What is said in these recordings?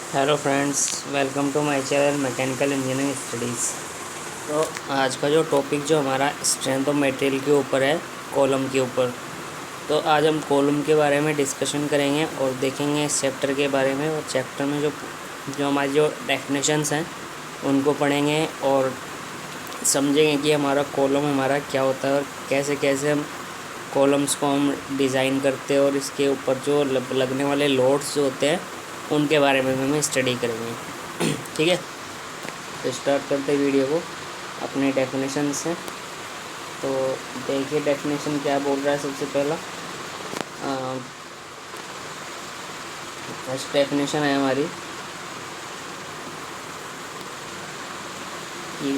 Hello friends, welcome to my channel mechanical engineering studies. तो आज का जो टॉपिक जो हमारा स्ट्रेंथ ऑफ मटेरियल के ऊपर है, कॉलम के ऊपर। तो आज हम कॉलम के बारे में डिस्कशन करेंगे और देखेंगे इस चैप्टर के बारे में। और चैप्टर में जो जो हमारी जो डेफिनेशंस हैं उनको पढ़ेंगे और समझेंगे कि हमारा कॉलम हमारा क्या होता है और कैसे कैसे हम कॉलम्स को हम डिज़ाइन करते हैं और इसके ऊपर जो लगने वाले लोड्स जो होते हैं उनके बारे में हम स्टडी करेंगे। ठीक है, तो स्टार्ट करते हैं वीडियो को अपने डेफिनेशन से। तो देखिए डेफिनेशन क्या बोल रहा है। सबसे पहला फर्स्ट डेफिनेशन है हमारी कि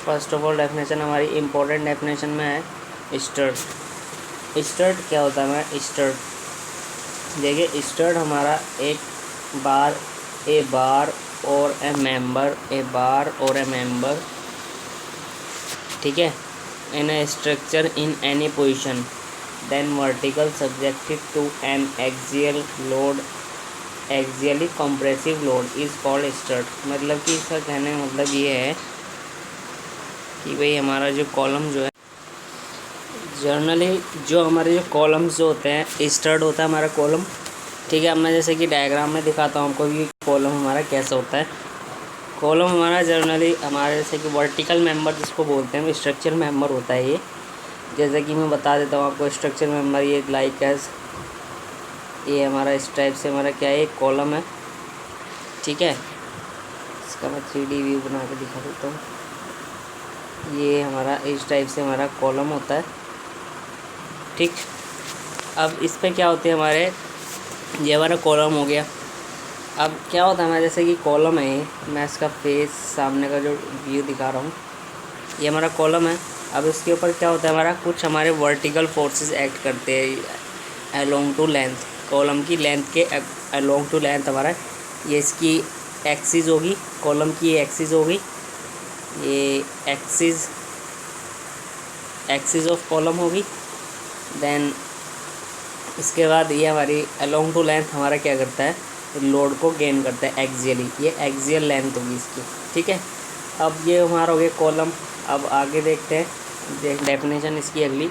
फर्स्ट ऑफ ऑल डेफिनेशन हमारी इम्पोर्टेंट डेफिनेशन में है स्टड। स्टड क्या होता है हमारा स्टड? देखिए स्टड हमारा एक बार, ए बार और ए मेंबर, ए बार और ए मेंबर, ठीक है, in a structure in any position than vertical subjected to an axial load, axially compressive load is called strut. मतलब कि इसका कहने का मतलब ये है कि भाई हमारा जो कॉलम जो है, जनरली जो हमारे जो कॉलम्स जो होते हैं, स्टड होता है हमारा कॉलम। ठीक है, अब मैं जैसे कि डायग्राम में दिखाता हूँ आपको कि कॉलम हमारा कैसा होता है। कॉलम हमारा जनरली हमारे जैसे कि वर्टिकल मेंबर जिसको बोलते हैं, स्ट्रक्चर मेंबर होता है ये। जैसे कि मैं बता देता हूँ आपको स्ट्रक्चर मेंबर, ये लाइक एज ये हमारा इस टाइप से हमारा क्या है, एक कॉलम है। ठीक है, इसका मैं 3D व्यू बना के दिखा देता हूँ। ये हमारा इस टाइप से हमारा कॉलम होता है। ठीक, अब इस पर क्या होते हैं हमारे, ये हमारा कॉलम हो गया। अब क्या होता है हमारा, जैसे कि कॉलम है ये, मैं इसका फेस सामने का जो व्यू दिखा रहा हूँ, ये हमारा कॉलम है। अब इसके ऊपर क्या होता है हमारा, कुछ हमारे वर्टिकल फोर्सेस एक्ट करते हैं अलोंग टू लेंथ, कॉलम की लेंथ के अलोंग टू लेंथ हमारा ये इसकी एक्सिस होगी, कॉलम की एक्सिस होगी, ये एक्सिस ऑफ कॉलम होगी। देन इसके बाद ये हमारी अलोंग टू लेंथ हमारा क्या करता है, लोड को गेन करता है एक्सियली, ये एक्सियल लेंथ होगी इसकी। ठीक है, अब ये हमारा हो गया कॉलम। अब आगे देखते हैं डेफिनेशन इसकी अगली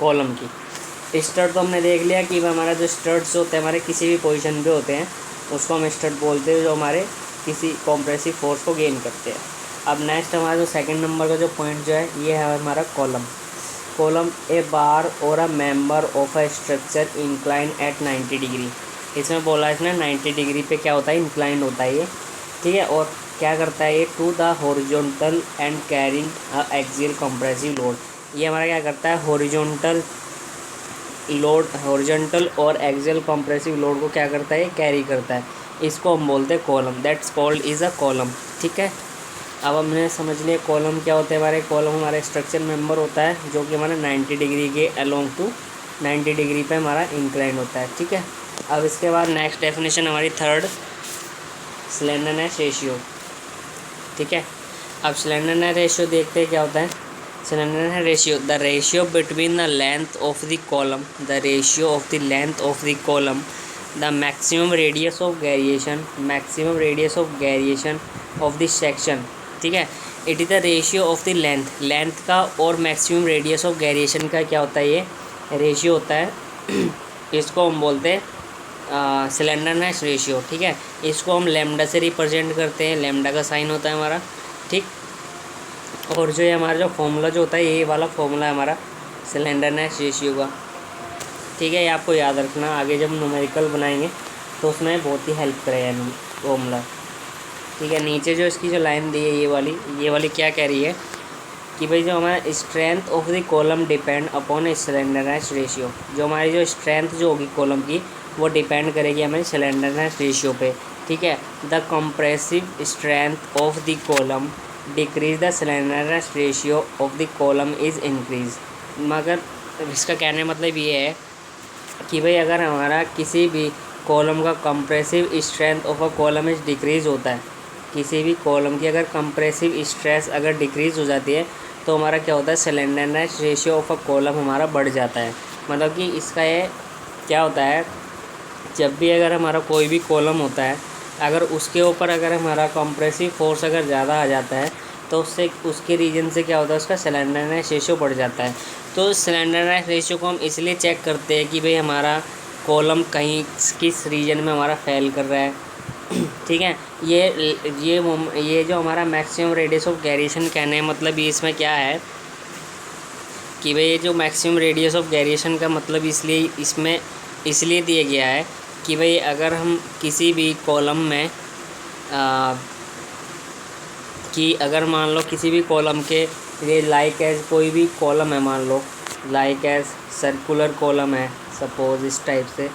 कॉलम की। स्टड तो हमने देख लिया कि हमारा जो स्टड्स होते हैं हमारे किसी भी पोजीशन पे होते हैं उसको हम स्टड बोलते हैं, जो हमारे किसी कॉम्प्रेसिव फोर्स को गेन करते हैं। अब नेक्स्ट हमारा जो सेकंड नंबर का जो पॉइंट जो है ये है हमारा कॉलम। कॉलम ए बार और a member of a structure incline at 90 degree. इसमें बोला इसने 90 डिग्री पे क्या होता है, इंक्लाइन होता है ये। ठीक है, और क्या करता है ये, to the horizontal and carrying a axial compressive load. ये हमारा क्या करता है, हॉरिजॉन्टल लोड, हॉरिजॉन्टल और एक्सियल कंप्रेसिव लोड को क्या करता है, ये कैरी करता है। इसको हम बोलते हैं column, that's called is a column. ठीक है, अब हमने समझ लिया कॉलम क्या होता है। हमारे कॉलम हमारा स्ट्रक्चर मेंबर होता है जो कि हमारा 90 डिग्री के अलोंग टू 90 डिग्री पे हमारा इंक्लाइन होता है। ठीक है, अब इसके बाद नेक्स्ट डेफिनेशन हमारी थर्ड, स्लेंडरनेस रेशियो। ठीक है, अब स्लेंडरनेस रेशियो देखते हैं क्या होता है। Slenderness ratio, the ratio between the length of the column, the ratio of the length of the column, the maximum radius of variation, maximum radius of variation of the section. ठीक है, it is the ratio of the length, length का और maximum radius of variation का क्या होता है, ये ratio होता है। इसको हम बोलते हैं स्लेंडरनेस रेशियो। ठीक है, इसको हम लैम्डा से रिप्रेजेंट करते हैं, लैम्डा का साइन होता है हमारा। ठीक, और जो ये हमारा जो फॉर्मूला जो होता है, ये वाला फॉर्मूला है हमारा स्लेंडरनेस रेशियो का। ठीक है, ये आपको याद रखना, आगे जब न्यूमेरिकल बनाएंगे तो उसमें बहुत ही हेल्प करेगा फॉर्मूला। ठीक है, नीचे जो इसकी जो लाइन दी है ये वाली क्या कह रही है कि भाई जो हमारा strength of the column depend upon slenderness ratio. जो हमारी जो स्ट्रेंथ जो होगी कॉलम की वो डिपेंड करेगी हमारी स्लेंडरनेस रेशियो पे। ठीक है, the compressive strength of the column decrease, the slenderness ratio of the column is increase. मगर इसका कहने का मतलब ये है कि भाई अगर हमारा किसी भी कॉलम का compressive strength of a column is decrease होता है, किसी भी कॉलम की अगर कंप्रेसिव स्ट्रेस अगर डिक्रीज़ हो जाती है तो हमारा क्या होता है, slenderness ratio of a column हमारा बढ़ जाता है। मतलब कि इसका ये क्या होता है, जब भी अगर हमारा कोई भी कॉलम होता है, अगर उसके ऊपर अगर हमारा कंप्रेसिव फोर्स अगर ज़्यादा आ जाता है तो उससे उसके रीजन से क्या होता है, उसका स्लैंडरनेस रेशियो बढ़ जाता है। तो स्लैंडरनेस रेशियो को हम इसलिए चेक करते हैं कि भाई हमारा कॉलम कहीं किस रीजन में हमारा फेल कर रहा है। ठीक है, ये जो हमारा मैक्सिमम रेडियस ऑफ गैरिएशन कहने मतलब ये इसमें क्या है कि भाई ये जो मैक्सिमम रेडियस ऑफ गैरिएशन का मतलब इसलिए दिया गया है कि भाई अगर हम किसी भी कॉलम में कि अगर मान लो किसी भी कॉलम के ये लाइक एज कोई भी कॉलम है, मान लो लाइक एज सर्कुलर कॉलम है सपोज इस टाइप से,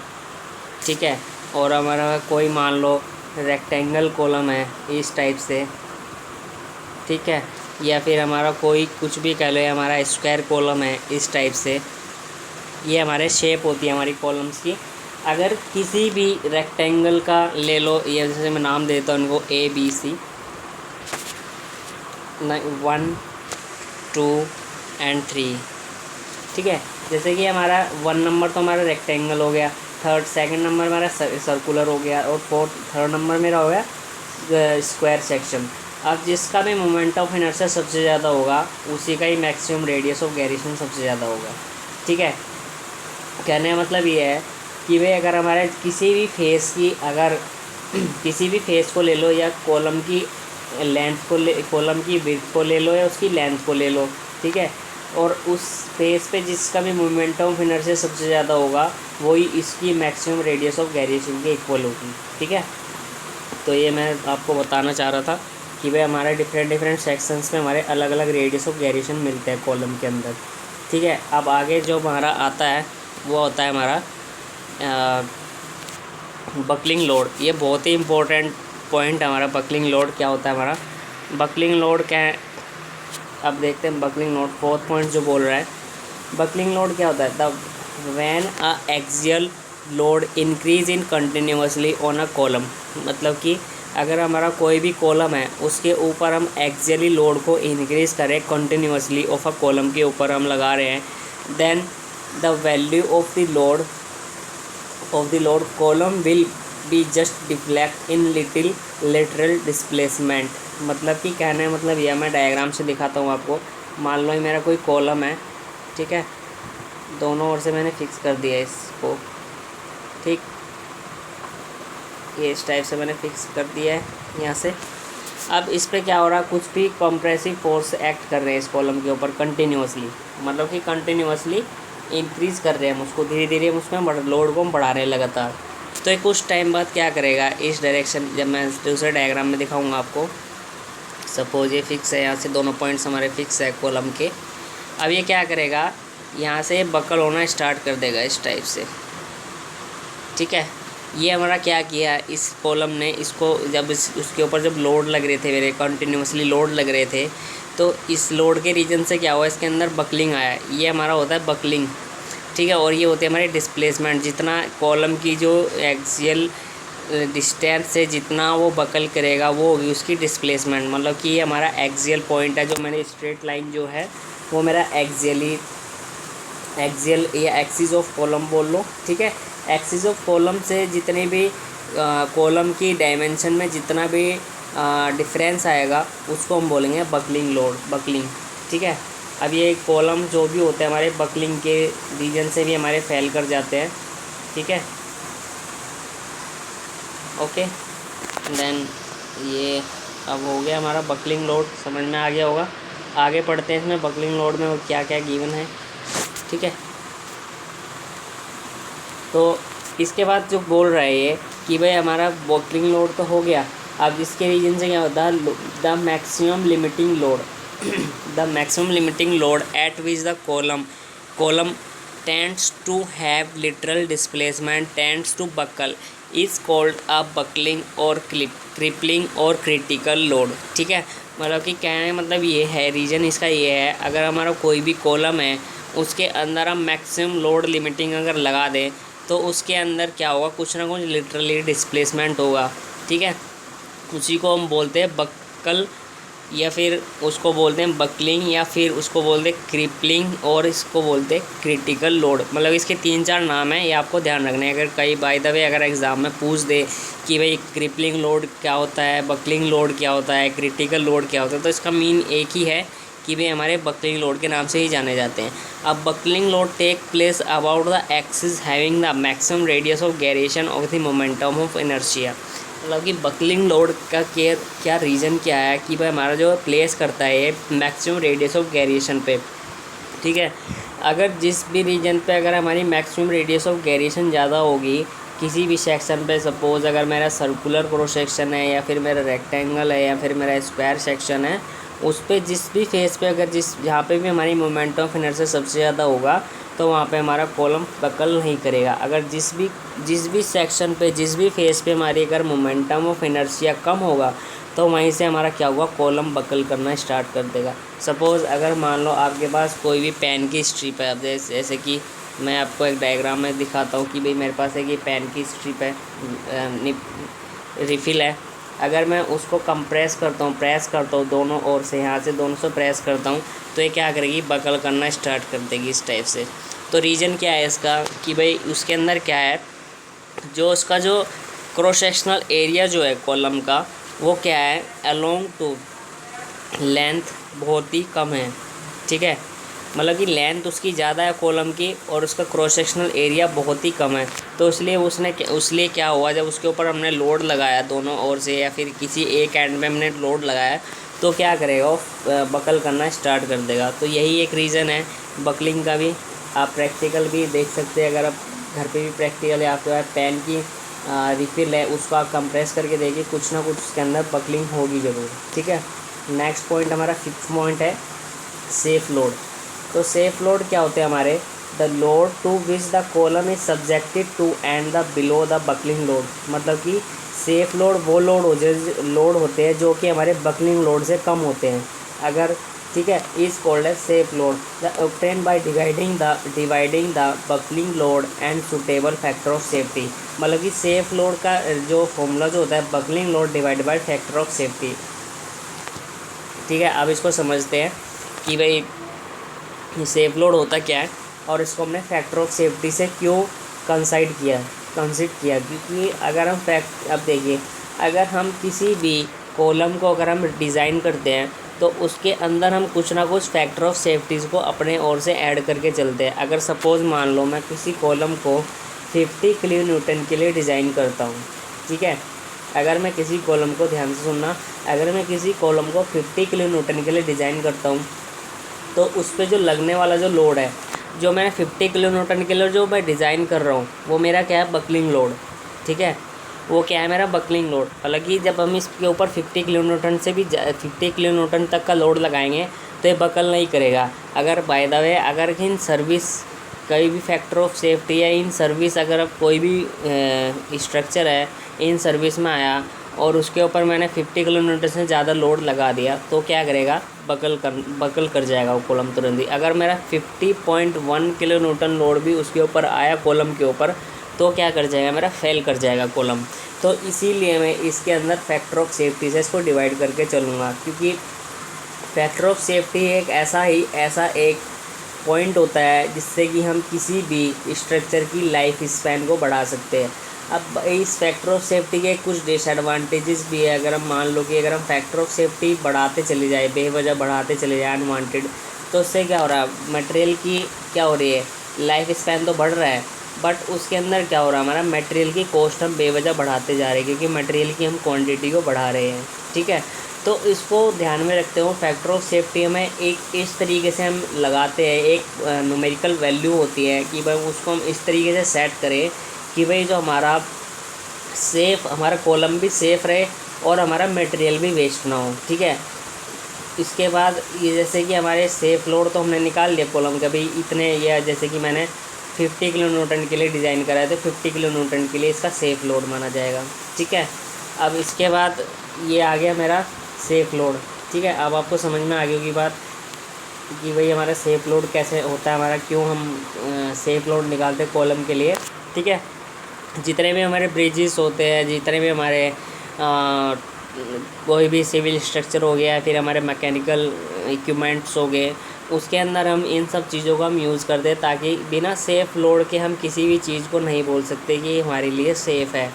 ठीक है, और हमारा कोई मान लो रेक्टेंगल कॉलम है इस टाइप से, ठीक है, या फिर हमारा कोई कुछ भी कह लो, हमारा स्क्वायर कॉलम है इस टाइप से, ये हमारे शेप होती है हमारी कॉलम्स की। अगर किसी भी रेक्टेंगल का ले लो, ये जैसे मैं नाम देता हूँ उनको ABC 1 2 and 3, ठीक है। जैसे कि हमारा 1 नंबर तो हमारा रेक्टेंगल हो गया, सेकंड नंबर हमारा सर्कुलर हो गया, और थर्ड नंबर मेरा हो गया स्क्वायर सेक्शन। अब जिसका भी मोमेंट ऑफ इनर्शिया सबसे ज़्यादा होगा उसी का ही मैक्सिमम रेडियस ऑफ गैरिएशन सबसे ज़्यादा होगा, ठीक है। कहने का मतलब ये है कि भाई अगर हमारे किसी भी फेस की अगर किसी भी फेस को ले लो या कॉलम की लेंथ को कॉलम की विड्थ को ले लो या उसकी लेंथ को ले लो, ठीक है, और उस फेस पे जिसका भी मोमेंट ऑफ इनर्शिया सबसे ज़्यादा होगा वही इसकी मैक्सिमम रेडियस ऑफ गैरिएशन के इक्वल होगी, ठीक है। तो ये मैं आपको बताना चाह रहा था कि भाई हमारे डिफरेंट सेक्शंस में हमारे अलग अलग रेडियस ऑफ गैरिएशन मिलते हैं कॉलम के अंदर, ठीक है। अब आगे जो हमारा आता है वो होता है हमारा बकलिंग लोड। ये बहुत ही इम्पोर्टेंट पॉइंट हमारा बकलिंग लोड क्या होता है हमारा। बकलिंग लोड क्या है, अब देखते हैं बकलिंग लोड, 4th पॉइंट जो बोल रहा है। बकलिंग लोड क्या होता है, the when a axial load increase in continuously on a column, मतलब कि अगर हमारा कोई भी कॉलम है उसके ऊपर हम एक्सियली लोड को इंक्रीज करें कंटिन्यूसली ऑफ अ कॉलम के ऊपर हम लगा रहे हैं, then the value of the load column will be just deflect in little lateral displacement. मतलब कि कहने का मतलब यह, मैं डायग्राम से दिखाता हूँ आपको। मान लो ये मेरा कोई कॉलम है, ठीक है, दोनों ओर से मैंने फिक्स कर दिया इसको, ठीक, ये इस टाइप से मैंने फिक्स कर दिया है यहाँ से। अब इस पे क्या हो रहा है, कुछ भी कंप्रेसिव फोर्स एक्ट कर रहे हैं इस कॉलम के ऊपर कंटिन्यूसली, मतलब कि कंटिन्यूसली इंक्रीज़ कर रहे हैं हम उसको, धीरे धीरे हम उसमें लोड को हम बढ़ा रहे हैं लगातार। तो एक कुछ टाइम बाद क्या करेगा, इस डायरेक्शन, जब मैं दूसरे डायग्राम में दिखाऊंगा आपको, सपोज ये फिक्स है, यहाँ से दोनों पॉइंट्स हमारे फिक्स है कॉलम के। अब ये क्या करेगा, यहाँ से बकल होना स्टार्ट कर देगा इस टाइप से, ठीक है। ये हमारा क्या किया, इस कॉलम ने इसको जब उसके ऊपर जब लोड लग रहे थे, मेरे कंटिन्यूसली लोड लग रहे थे, तो इस लोड के रीजन से क्या हुआ, इसके अंदर बकलिंग आया। ये हमारा होता है बकलिंग, ठीक है। और ये होते हैं हमारे डिस्प्लेसमेंट, जितना कॉलम की जो एक्सियल डिस्टेंस से जितना वो बकल करेगा वो होगी उसकी डिस्प्लेसमेंट। मतलब कि ये हमारा एक्सियल पॉइंट है, जो मैंने स्ट्रेट लाइन जो है वो मेरा एक्सियल या एक्सिस ऑफ कॉलम बोल लो, ठीक है। एक्सिस ऑफ कॉलम से जितने भी कॉलम की डायमेंशन में जितना भी डिफरेंस आएगा उसको हम बोलेंगे बकलिंग लोड, बकलिंग, ठीक है। अब ये कॉलम जो भी होते हैं हमारे बकलिंग के रीजन से भी हमारे फेल कर जाते हैं, ठीक है, ओके। देन ये अब हो गया हमारा बकलिंग लोड, समझ में आ गया होगा। आगे पढ़ते हैं इसमें बकलिंग लोड में क्या क्या गिवन है, ठीक है। तो इसके बाद जो बोल रहा है ये कि भाई हमारा बकलिंग लोड तो हो गया, अब इसके रीजन से क्या होता है, the maximum limiting load the maximum limiting load at which the column tends to have literal displacement tends to buckle is called a buckling or crippling or critical load, ठीक है। मतलब कि कहने मतलब ये है, रीज़न इसका ये है, अगर हमारा कोई भी कॉलम है उसके अंदर हम मैक्सिमम लोड लिमिटिंग अगर लगा दें तो उसके अंदर क्या होगा, कुछ ना कुछ लिटरली डिस्प्लेसमेंट होगा, ठीक है। उसी को हम बोलते हैं बक्कल या फिर उसको बोलते हैं बकलिंग, या फिर उसको बोलते हैं क्रिपलिंग, और इसको बोलते हैं क्रिटिकल लोड। मतलब इसके 3-4 नाम हैं, ये आपको ध्यान रखना है। अगर कई बाय द वे अगर एग्ज़ाम में पूछ दे कि भाई क्रिपलिंग लोड क्या होता है, बकलिंग लोड क्या होता है, क्रिटिकल लोड क्या होता है, तो इसका मीन एक ही है कि भाई हमारे बकलिंग लोड के नाम से ही जाने जाते हैं। अब buckling load take place about the axis having the maximum radius of gyration of the momentum of inertia. मतलब कि बकलिंग लोड का क्या रीज़न क्या है कि भाई हमारा जो प्लेस करता है मैक्सिमम रेडियस ऑफ गेरिएशन पे, ठीक है। अगर जिस भी रीजन पे अगर हमारी मैक्सिमम रेडियस ऑफ गेरिएशन ज़्यादा होगी किसी भी सेक्शन पे, सपोज़ अगर मेरा सर्कुलर क्रॉस सेक्शन है, या फिर मेरा रेक्टेंगल है, या फिर मेरा स्क्वायर सेक्शन है, उस पर जिस भी फेस पे अगर जहाँ पे भी हमारी मोमेंटम ऑफ इनर्शिया सबसे ज़्यादा होगा तो वहाँ पे हमारा कॉलम बकल नहीं करेगा। अगर जिस भी सेक्शन पे, जिस भी फेस पे हमारी अगर मोमेंटम ऑफ इनर्शिया कम होगा तो वहीं से हमारा क्या हुआ, कॉलम बकल करना स्टार्ट कर देगा। सपोज़ अगर मान लो आपके पास कोई भी पेन की स्ट्रिप है, अब जैसे कि मैं आपको एक डायग्राम में दिखाता हूँ कि भाई मेरे पास है कि पेन की स्ट्रिप है, रिफ़िल है। अगर मैं उसको कंप्रेस करता हूँ, प्रेस करता हूँ दोनों ओर से, यहाँ से दोनों से प्रेस करता हूँ, तो ये क्या करेगी, बकल करना स्टार्ट कर देगी इस टाइप से। तो रीज़न क्या है इसका कि भाई उसके अंदर क्या है, जो उसका जो क्रॉस सेक्शनल एरिया जो है कॉलम का, वो क्या है, अलोंग टू लेंथ बहुत ही कम है, ठीक है। मतलब कि लेंथ उसकी ज़्यादा है कॉलम की, और उसका क्रॉस सेक्शनल एरिया बहुत ही कम है। तो इसलिए क्या हुआ, जब उसके ऊपर हमने लोड लगाया दोनों ओर से, या फिर किसी एक एंड में हमने लोड लगाया, तो क्या करेगा, वो बकल करना स्टार्ट कर देगा। तो यही एक रीज़न है बकलिंग का भी। आप प्रैक्टिकल भी देख सकते हैं, अगर आप घर पे भी प्रैक्टिकल है आपके पास पेन की रिफ़िल है, उसको आप कंप्रेस करके देखिए, कुछ ना कुछ उसके अंदर बकलिंग होगी ज़रूर, ठीक है। नेक्स्ट पॉइंट हमारा 5th पॉइंट है सेफ लोड। तो सेफ लोड क्या होते हैं हमारे, the load to which the column is subjected to and the below the buckling load. मतलब कि सेफ लोड वो लोड होते हैं जो कि हमारे बकलिंग लोड से कम होते हैं, अगर, ठीक है, is called as safe load the obtain by dividing the buckling load and suitable factor of safety. मतलब कि सेफ लोड का जो फॉर्मूला जो होता है, buckling load divide by factor of safety, ठीक है। अब इसको समझते हैं कि भाई ये सेफ लोड होता क्या है, और इसको हमने फैक्टर ऑफ सेफ्टी से क्यों कंसिडर किया, क्योंकि अगर हम अब देखिए, अगर हम किसी भी कॉलम को अगर हम डिज़ाइन करते हैं तो उसके अंदर हम कुछ ना कुछ फैक्टर ऑफ सेफ्टीज़ को अपने ओर से ऐड करके चलते हैं। अगर सपोज़ मान लो मैं किसी कॉलम को 50 किलो न्यूटन के लिए डिज़ाइन करता हूँ, ठीक है। अगर मैं किसी कॉलम को, ध्यान से सुनना, अगर मैं किसी कॉलम को 50 किलो न्यूटन के लिए डिज़ाइन करता हूँ, तो उस पर जो लगने वाला जो लोड है, जो मैं 50 किलो न्यूटन के लिए जो मैं डिज़ाइन कर रहा हूँ, वो मेरा क्या है, बकलिंग लोड, ठीक है। वो क्या है, मेरा बकलिंग लोड। हालांकि जब हम इसके ऊपर 50 किलो न्यूटन से भी 50 किलो न्यूटन तक का लोड लगाएंगे तो ये बकल नहीं करेगा। अगर बाय द वे अगर इन सर्विस कोई भी फैक्टर ऑफ सेफ्टी है, इन सर्विस अगर अब कोई भी स्ट्रक्चर है इन सर्विस में आया और उसके ऊपर मैंने 50 किलो न्यूटन से ज़्यादा लोड लगा दिया, तो क्या करेगा, बकल कर जाएगा वो कॉलम तुरंत ही। अगर मेरा 50.1 किलो न्यूटन लोड भी उसके ऊपर आया कॉलम के ऊपर, तो क्या कर जाएगा, मेरा फेल कर जाएगा कॉलम। तो इसीलिए मैं इसके अंदर फैक्टर ऑफ सेफ्टी से इसको डिवाइड करके चलूँगा, क्योंकि फैक्टर ऑफ सेफ्टी ऐसा एक पॉइंट होता है जिससे कि हम किसी भी स्ट्रक्चर की लाइफ स्पैन को बढ़ा सकते हैं। अब इस फैक्टर ऑफ सेफ्टी के कुछ डिसएडवांटेजेस भी है। अगर हम मान लो कि अगर हम फैक्टर ऑफ सेफ्टी बढ़ाते चले जाए, बेवजह बढ़ाते चले जाए अनवांटेड, तो उससे क्या हो रहा है, मटेरियल की क्या हो रही है, लाइफ स्पैन तो बढ़ रहा है, बट उसके अंदर क्या हो रहा है, हमारा मटेरियल की कॉस्ट हम बेवजह बढ़ाते जा रहे हैं, क्योंकि मटेरियल की हम क्वांटिटी को बढ़ा रहे हैं, ठीक है। तो इसको ध्यान में रखते हुए फैक्टर ऑफ सेफ्टी में एक इस तरीके से हम लगाते हैं, एक न्यूमेरिकल वैल्यू होती है कि भाई उसको हम इस तरीके से सेट करें कि भाई जो हमारा कॉलम भी सेफ़ रहे और हमारा मटेरियल भी वेस्ट ना हो, ठीक है। इसके बाद ये जैसे कि हमारे सेफ लोड तो हमने निकाल लिया कॉलम का, भाई इतने, या जैसे कि मैंने 50 किलो न्यूटन के लिए डिज़ाइन करा है तो 50 किलो न्यूटन के लिए इसका सेफ लोड माना जाएगा, ठीक है। अब इसके बाद ये आ गया मेरा सेफ लोड, ठीक है। अब आपको समझ में आ गई होगी बात कि भाई हमारा सेफ लोड कैसे होता है, हमारा क्यों हम सेफ लोड निकालते हैं कॉलम के लिए, ठीक है। जितने भी हमारे ब्रिजेस होते हैं, जितने भी हमारे कोई भी सिविल स्ट्रक्चर हो गया, फिर हमारे मैकेनिकल इक्विपमेंट्स हो गए, उसके अंदर हम इन सब चीज़ों का हम यूज़ करते हैं, ताकि बिना सेफ़ लोड के हम किसी भी चीज़ को नहीं बोल सकते कि ये हमारे लिए सेफ़ है।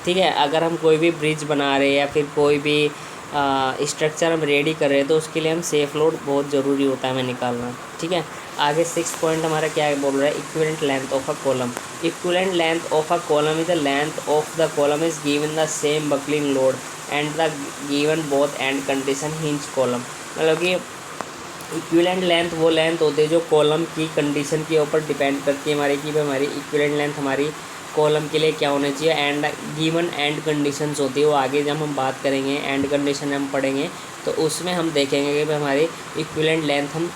ठीक है, अगर हम कोई भी ब्रिज बना रहे हैं या फिर कोई भी स्ट्रक्चर हम रेडी कर रहे हैं, तो उसके लिए हम सेफ़ लोड बहुत ज़रूरी होता है हमें निकालना। ठीक है, आगे 6 पॉइंट हमारा क्या बोल रहा है, equivalent length of a column. Equivalent length of a column is the length of the column is given the same buckling load and the given both and condition hinge column. मतलब कि equivalent length वो length होती है जो column की condition के ऊपर depend करती है हमारी, कि भाई हमारी इक्विवेलेंट लेंथ हमारी कॉलम के लिए क्या होना चाहिए। एंड गिवन एंड कंडीशंस होती है, वो आगे जब हम बात करेंगे एंड कंडीशन हम पढ़ेंगे तो उसमें हम देखेंगे कि भाई हमारी इक्विवेलेंट लेंथ हम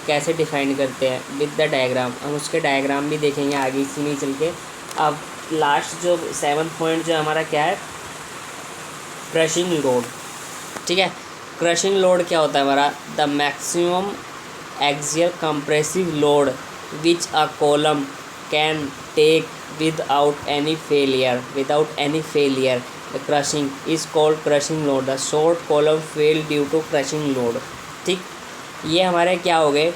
कैसे डिफाइन करते हैं विद द डायग्राम। हम उसके डायग्राम भी देखेंगे आगे इसी में चल के। अब लास्ट जो 7th पॉइंट जो हमारा क्या है, क्रशिंग लोड। ठीक है, क्रशिंग लोड क्या होता है हमारा, the maximum axial compressive load which a column can take without any failure the crushing is called crushing load। the short column fail due to crushing load। ठीक, ये हमारे क्या हो गए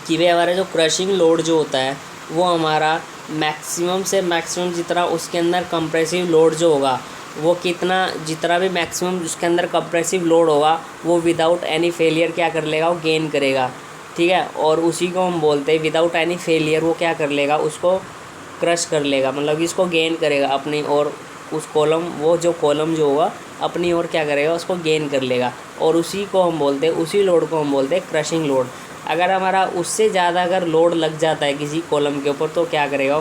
कि भाई हमारा जो क्रशिंग लोड जो होता है वो हमारा मैक्सिमम से मैक्सिमम जितना उसके अंदर कंप्रेसिव लोड जो होगा वो जितना भी मैक्सिमम उसके अंदर कंप्रेसिव लोड होगा वो विदाउट एनी फेलियर क्या कर लेगा, वो गेन करेगा। ठीक है, और उसी को हम बोलते हैं विदाउट एनी फेलियर वो क्या कर लेगा, उसको क्रश कर लेगा, मतलब कि इसको गेन करेगा अपनी ओर। उस कॉलम वो जो कॉलम जो होगा अपनी ओर क्या करेगा, उसको गेन कर लेगा, और उसी को हम बोलते हैं, उसी लोड को हम बोलते हैं क्रशिंग लोड। अगर हमारा उससे ज़्यादा अगर लोड लग जाता है किसी कॉलम के ऊपर तो क्या करेगा,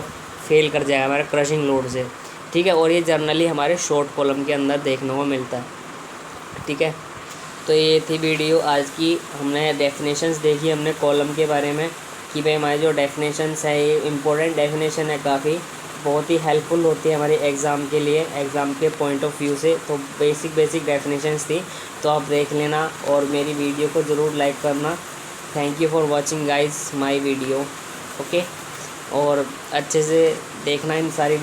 फेल कर जाएगा हमारा क्रशिंग लोड से। ठीक है, और ये जनरली हमारे शॉर्ट कॉलम के अंदर देखने को मिलता है। ठीक है, तो ये थी वीडियो आज की। हमने डेफिनेशंस देखी हमने कॉलम के बारे में कि भाई हमारे जो डेफिनेशंस है ये इम्पोर्टेंट डेफिनेशन है, काफ़ी बहुत ही हेल्पफुल होती है हमारे एग्ज़ाम के लिए, एग्ज़ाम के पॉइंट ऑफ व्यू से। तो बेसिक डेफिनेशंस थी, तो आप देख लेना और मेरी वीडियो को ज़रूर लाइक करना। Thank you for watching guys my video. Okay, और अच्छे से देखना इन सारी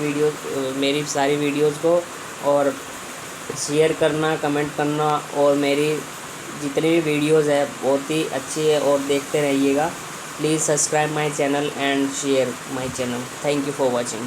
मेरी सारी वीडियोज़ को, और शेयर करना, कमेंट करना, और मेरी जितनी भी वीडियोज़ है बहुत ही अच्छी है और देखते रहिएगा। Please subscribe my channel and share my channel. Thank you for watching.